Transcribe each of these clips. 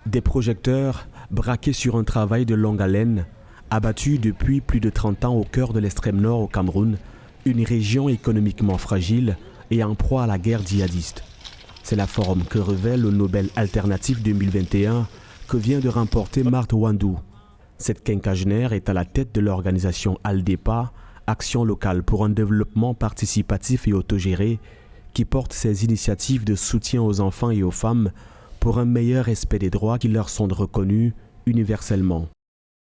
Des projecteurs braqués sur un travail de longue haleine, abattu depuis plus de 30 ans au cœur de l'extrême nord au Cameroun, une région économiquement fragile et en proie à la guerre djihadiste. C'est la forme que révèle le Nobel alternatif 2021 que vient de remporter Marthe Wandou. Cette quinquagénaire est à la tête de l'organisation ALDEPA, Action locale pour un développement participatif et autogéré, qui porte ses initiatives de soutien aux enfants et aux femmes pour un meilleur respect des droits qui leur sont reconnus universellement.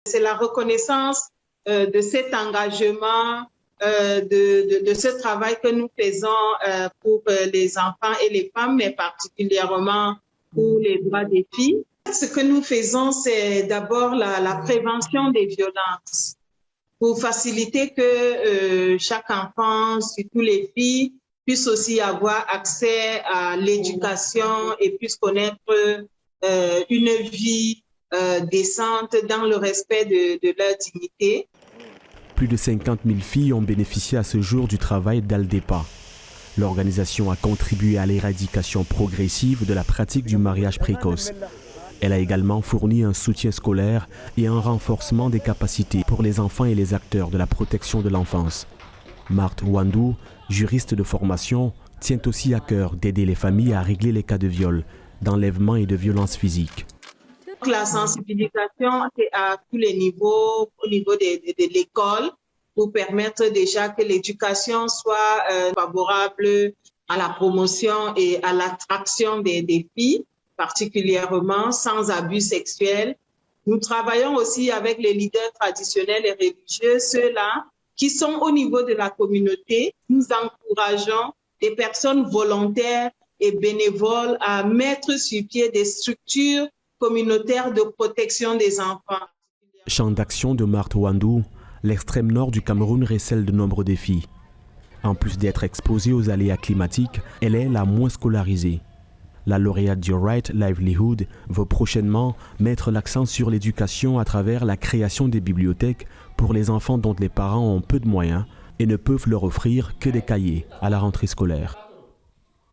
C'est la reconnaissance de cet engagement, de ce travail que nous faisons pour les enfants et les femmes, mais particulièrement pour les droits des filles. Ce que nous faisons, c'est d'abord la prévention des violences pour faciliter que chaque enfant, surtout les filles, puissent aussi avoir accès à l'éducation et puissent connaître une vie décente dans le respect de leur dignité. Plus de 50 000 filles ont bénéficié à ce jour du travail d'ALDEPA. L'organisation a contribué à l'éradication progressive de la pratique du mariage précoce. Elle a également fourni un soutien scolaire et un renforcement des capacités pour les enfants et les acteurs de la protection de l'enfance. Marthe Wandou, juriste de formation, tient aussi à cœur d'aider les familles à régler les cas de viol, d'enlèvement et de violence physique. La sensibilisation est à tous les niveaux, au niveau de l'école, pour permettre déjà que l'éducation soit favorable à la promotion et à l'attraction des filles, particulièrement sans abus sexuels. Nous travaillons aussi avec les leaders traditionnels et religieux, ceux-là qui sont au niveau de la communauté. Nous encourageons des personnes volontaires et bénévoles à mettre sur pied des structures communautaires de protection des enfants. Champ d'action de Marthe Wandou, l'extrême nord du Cameroun recèle de nombreux défis. En plus d'être exposée aux aléas climatiques, elle est la moins scolarisée. La lauréate du Right Livelihood veut prochainement mettre l'accent sur l'éducation à travers la création des bibliothèques pour les enfants dont les parents ont peu de moyens et ne peuvent leur offrir que des cahiers à la rentrée scolaire.